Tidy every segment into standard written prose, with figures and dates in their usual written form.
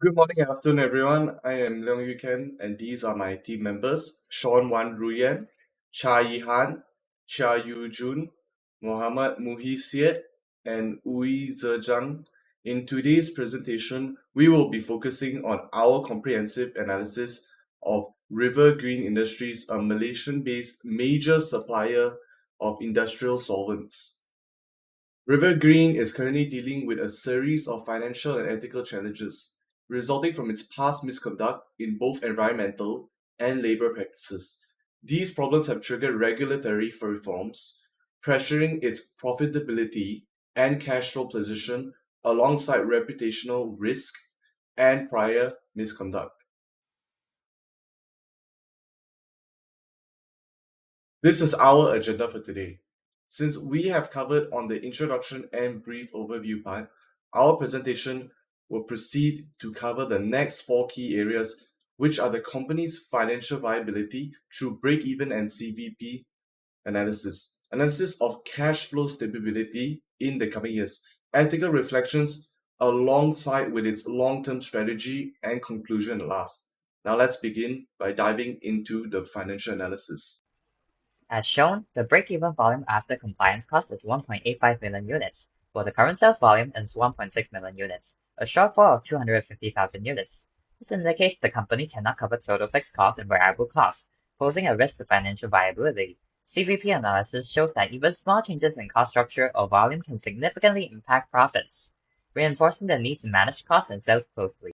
Good morning and afternoon, everyone. I am Leong Yu Ken, and these are my team members Sean Wan Ruyan, Cha Yi Han, Chia Yu Jun, Mohammad Muhi Syed, and Ui Zhejiang. In today's presentation, we will be focusing on our comprehensive analysis of River Green Industries, a Malaysian based major supplier of industrial solvents. River Green is currently dealing with a series of financial and ethical challenges resulting from its past misconduct in both environmental and labor practices. These problems have triggered regulatory reforms, pressuring its profitability and cash flow position alongside reputational risk and prior misconduct. This is our agenda for today. Since we have covered on the introduction and brief overview part, our presentation will proceed to cover the next four key areas, which are the company's financial viability through break-even and CVP analysis of cash flow stability in the coming years, ethical reflections alongside with its long-term strategy, and conclusion last. Now let's begin by diving into the financial analysis. As shown, the break-even volume after compliance cost is 1.85 million units, while the current sales volume is 1.6 million units, a shortfall of 250,000 units. This indicates the company cannot cover total fixed costs and variable costs, posing a risk to financial viability. CVP analysis shows that even small changes in cost structure or volume can significantly impact profits, reinforcing the need to manage costs and sales closely.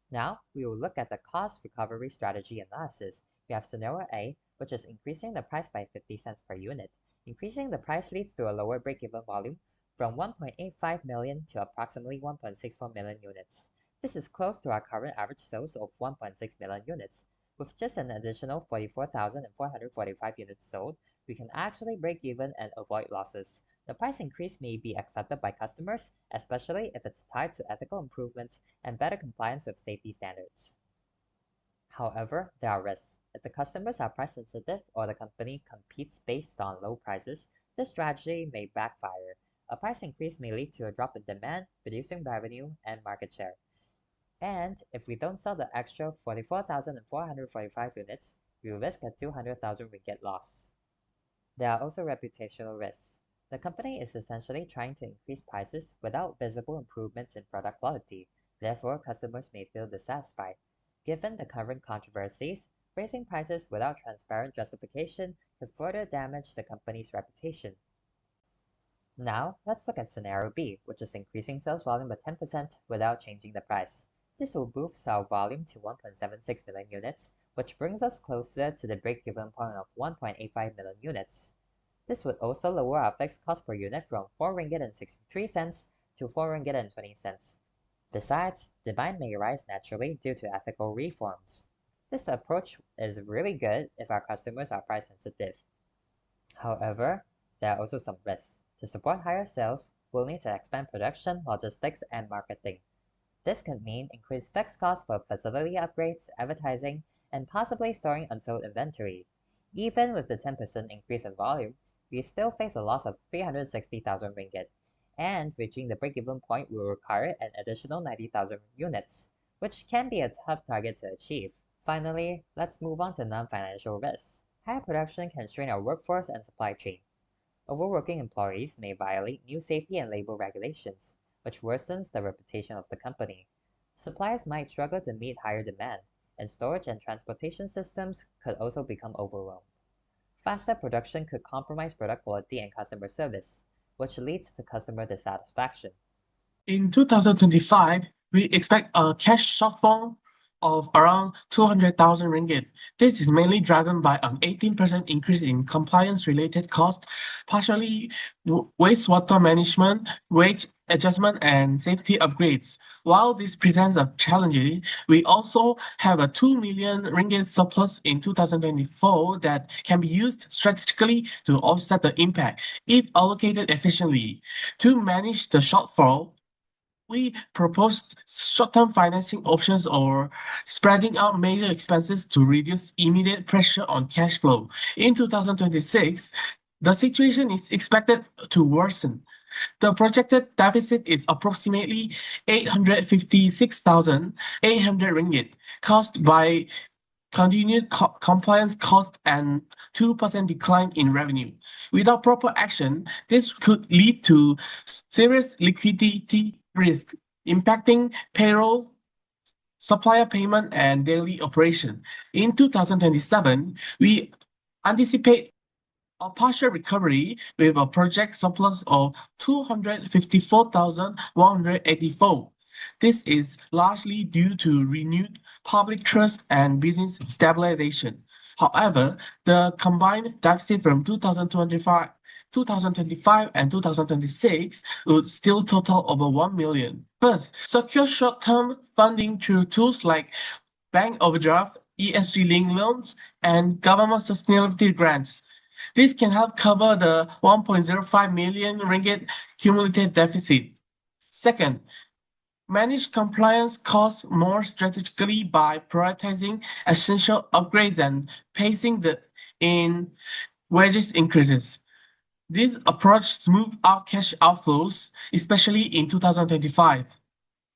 Now, we will look at the cost recovery strategy analysis. We have scenario A, which is increasing the price by 50 cents per unit. Increasing the price leads to a lower break-even volume from 1.85 million to approximately 1.64 million units. This is close to our current average sales of 1.6 million units. With just an additional 44,445 units sold, we can actually break even and avoid losses. The price increase may be accepted by customers, especially if it's tied to ethical improvements and better compliance with safety standards. However, there are risks. If the customers are price sensitive or the company competes based on low prices, this strategy may backfire. A price increase may lead to a drop in demand, reducing revenue and market share. And if we don't sell the extra 44,445 units, we risk a 200,000 ringgit loss. There are also reputational risks. The company is essentially trying to increase prices without visible improvements in product quality. Therefore, customers may feel dissatisfied. Given the current controversies, raising prices without transparent justification could further damage the company's reputation. Now, let's look at scenario B, which is increasing sales volume by 10% without changing the price. This will boost our volume to 1.76 million units, which brings us closer to the break-even point of 1.85 million units. This would also lower our fixed cost per unit from 4 ringgit and 63 cents to 4 ringgit and 20 cents. Besides, demand may rise naturally due to ethical reforms. This approach is really good if our customers are price sensitive. However, there are also some risks. To support higher sales, we'll need to expand production, logistics, and marketing. This could mean increased fixed costs for facility upgrades, advertising, and possibly storing unsold inventory. Even with the 10% increase in volume, we still face a loss of 360,000 ringgit, and reaching the break-even point will require an additional 90,000 units, which can be a tough target to achieve. Finally, let's move on to non-financial risks. Higher production can strain our workforce and supply chain. Overworking employees may violate new safety and labor regulations, which worsens the reputation of the company. Suppliers might struggle to meet higher demand, and storage and transportation systems could also become overwhelmed. Faster production could compromise product quality and customer service, which leads to customer dissatisfaction. In 2025, we expect a cash shortfall of around 200,000 ringgit. This is mainly driven by an 18% increase in compliance-related costs, partially wastewater management, wage adjustment, and safety upgrades. While this presents a challenge, we also have a 2 million ringgit surplus in 2024 that can be used strategically to offset the impact if allocated efficiently. To manage the shortfall, we proposed short-term financing options or spreading out major expenses to reduce immediate pressure on cash flow. In 2026, the situation is expected to worsen. The projected deficit is approximately 856,800 ringgit, caused by continued compliance cost and 2% decline in revenue. Without proper action, this could lead to serious liquidity risk, impacting payroll, supplier payment, and daily operation. In 2027, we anticipate a partial recovery with a project surplus of 254,184. This is largely due to renewed public trust and business stabilization. However, the combined deficit from 2025 and 2026 would still total over 1 million. First, secure short-term funding through tools like bank overdraft, ESG-linked loans, and government sustainability grants. This can help cover the 1.05 million ringgit cumulative deficit. Second, manage compliance costs more strategically by prioritizing essential upgrades and pacing in wages increases. This approach smooths out cash outflows, especially in 2025.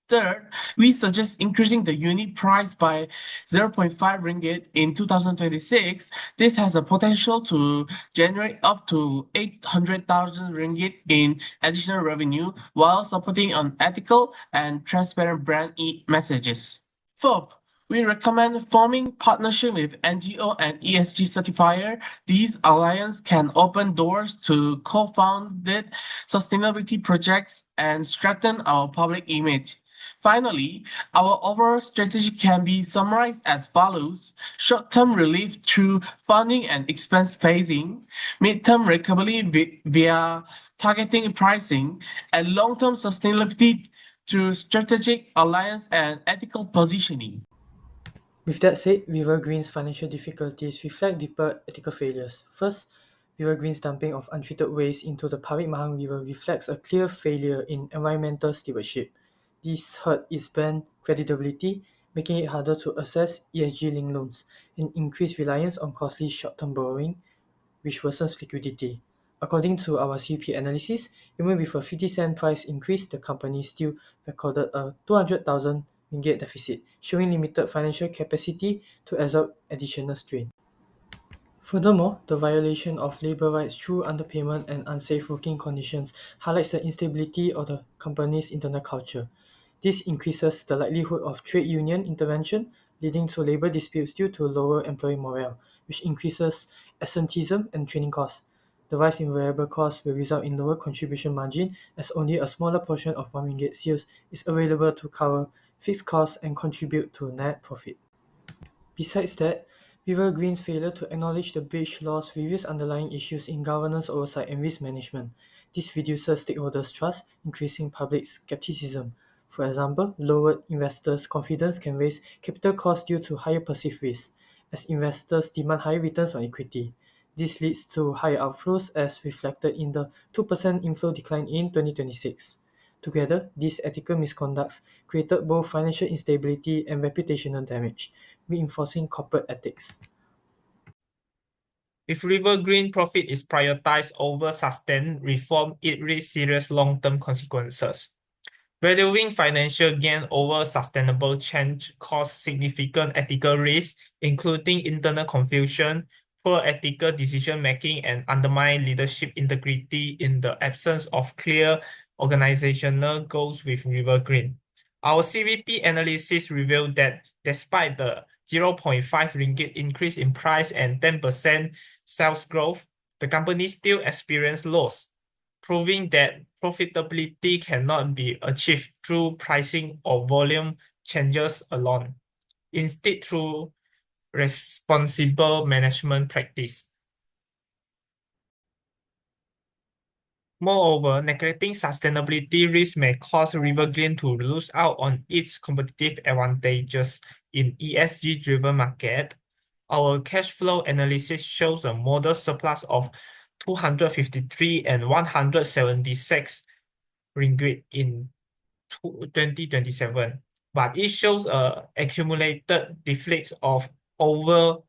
Third, we suggest increasing the unit price by 0.5 ringgit in 2026. This has a potential to generate up to 800,000 ringgit in additional revenue while supporting an ethical and transparent brand messages. Fourth, we recommend forming partnership with NGO and ESG certifier. These alliances can open doors to co-founded sustainability projects and strengthen our public image. Finally, our overall strategy can be summarized as follows: short-term relief through funding and expense phasing, mid-term recovery via targeting pricing, and long-term sustainability through strategic alliance and ethical positioning. With that said, River Green's financial difficulties reflect deeper ethical failures. First, River Green's dumping of untreated waste into the Parit Mahang River reflects a clear failure in environmental stewardship. This hurt its brand credibility, making it harder to access ESG-linked loans and increased reliance on costly short-term borrowing, which worsens liquidity. According to our CP analysis, even with a 50-cent price increase, the company still recorded a 200,000 ringgit deficit, showing limited financial capacity to absorb additional strain. Furthermore, the violation of labor rights through underpayment and unsafe working conditions highlights the instability of the company's internal culture. This increases the likelihood of trade union intervention, leading to labor disputes due to lower employee morale, which increases absenteeism and training costs. The rise in variable costs will result in lower contribution margin, as only a smaller portion of 1 ringgit sales is available to cover fixed costs and contribute to net profit. Besides that, River Green's failure to acknowledge the breach loss reveals underlying issues in governance oversight and risk management. This reduces stakeholders' trust, increasing public skepticism. For example, lowered investors' confidence can raise capital costs due to higher perceived risk, as investors demand higher returns on equity. This leads to higher outflows as reflected in the 2% inflow decline in 2026. Together, these ethical misconducts created both financial instability and reputational damage, reinforcing corporate ethics. If River Green profit is prioritized over sustained reform, it risks serious long-term consequences. Valuing financial gain over sustainable change causes significant ethical risks, including internal confusion, poor ethical decision-making, and undermine leadership integrity in the absence of clear organizational goals with River Green. Our CVP analysis revealed that despite the 0.5 ringgit increase in price and 10% sales growth, the company still experienced loss, proving that profitability cannot be achieved through pricing or volume changes alone, instead through responsible management practice. Moreover, neglecting sustainability risk may cause River Green to lose out on its competitive advantages in ESG-driven market. Our cash flow analysis shows a modest surplus of 253 and 176 ringgit in 2027, but it shows a accumulated deflates of over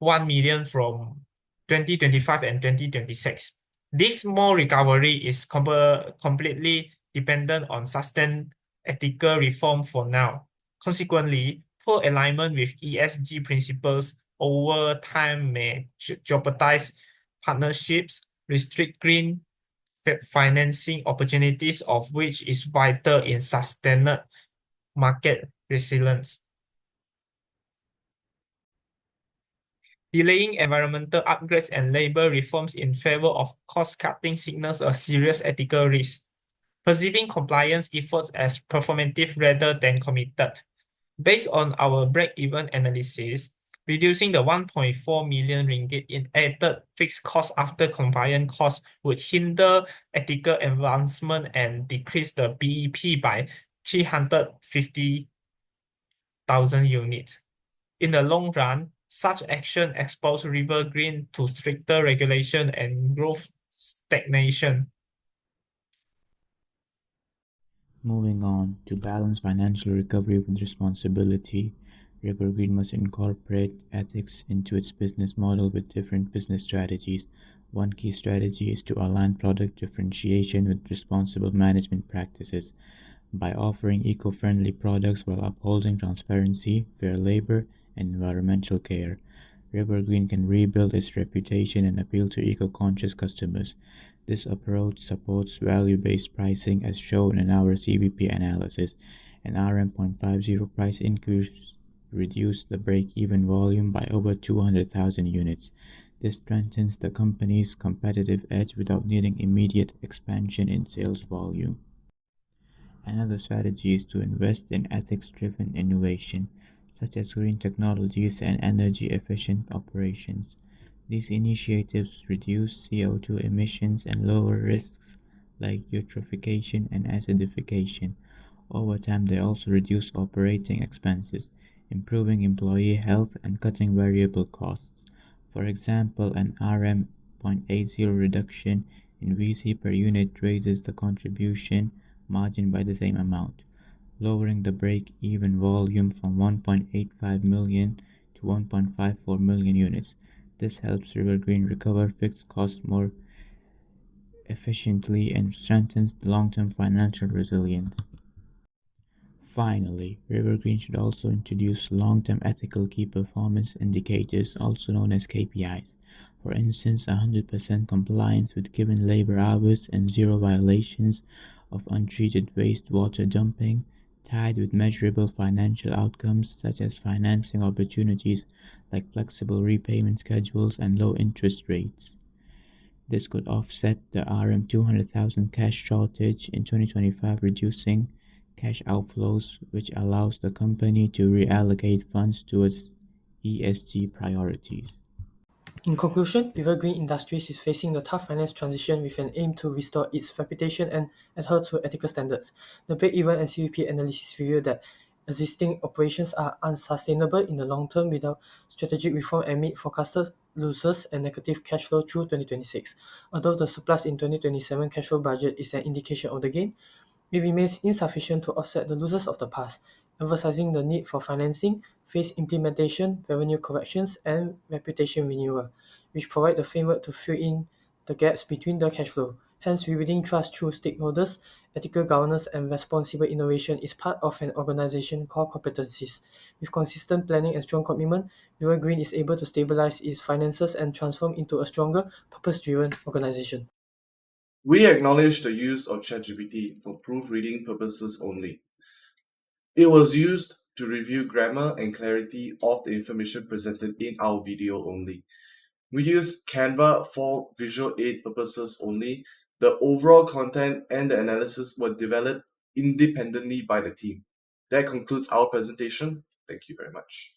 1 million from 2025 and 2026. This small recovery is completely dependent on sustained ethical reform for now. Consequently, poor alignment with ESG principles over time may jeopardize partnerships, restrict green financing opportunities, of which is vital in sustained market resilience. Delaying environmental upgrades and labor reforms in favor of cost-cutting signals a serious ethical risk, perceiving compliance efforts as performative rather than committed. Based on our break-even analysis, reducing the 1.4 million ringgit in added fixed cost after compliance costs would hinder ethical advancement and decrease the BEP by 350,000 units. In the long run, such action exposes River Green to stricter regulation and growth stagnation. Moving on, to balance financial recovery with responsibility, Rivergreen must incorporate ethics into its business model with different business strategies. One key strategy is to align product differentiation with responsible management practices. By offering eco-friendly products while upholding transparency, fair labor, and environmental care, Rivergreen can rebuild its reputation and appeal to eco-conscious customers. This approach supports value-based pricing as shown in our CVP analysis. An RM.50 price increase reduced the break-even volume by over 200,000 units. This strengthens the company's competitive edge without needing immediate expansion in sales volume. Another strategy is to invest in ethics-driven innovation, such as green technologies and energy-efficient operations. These initiatives reduce CO2 emissions and lower risks like eutrophication and acidification. Over time, they also reduce operating expenses, improving employee health and cutting variable costs. For example, an RM.80 reduction in VC per unit raises the contribution margin by the same amount, lowering the break-even volume from 1.85 million to 1.54 million units. This helps Rivergreen recover fixed costs more efficiently and strengthens the long-term financial resilience. Finally, Rivergreen should also introduce long-term ethical key performance indicators, also known as KPIs. For instance, 100% compliance with given labor hours and zero violations of untreated wastewater dumping, tied with measurable financial outcomes such as financing opportunities like flexible repayment schedules and low interest rates. This could offset the RM200,000 cash shortage in 2025, reducing cash outflows, which allows the company to reallocate funds towards ESG priorities. In conclusion, River Green Industries is facing the tough finance transition with an aim to restore its reputation and adhere to ethical standards. The break-even and CVP analysis reveal that existing operations are unsustainable in the long term without strategic reform amid forecasted losses and negative cash flow through 2026. Although the surplus in 2027 cash flow budget is an indication of the gain, it remains insufficient to offset the losses of the past, emphasizing the need for financing, phase implementation, revenue corrections, and reputation renewal, which provide the framework to fill in the gaps between the cash flow. Hence, rebuilding trust through stakeholders, ethical governance, and responsible innovation is part of an organization's core competencies. With consistent planning and strong commitment, River Green is able to stabilize its finances and transform into a stronger, purpose-driven organization. We acknowledge the use of ChatGPT for proofreading purposes only. It was used to review grammar and clarity of the information presented in our video only. We used Canva for visual aid purposes only. The overall content and the analysis were developed independently by the team. That concludes our presentation. Thank you very much.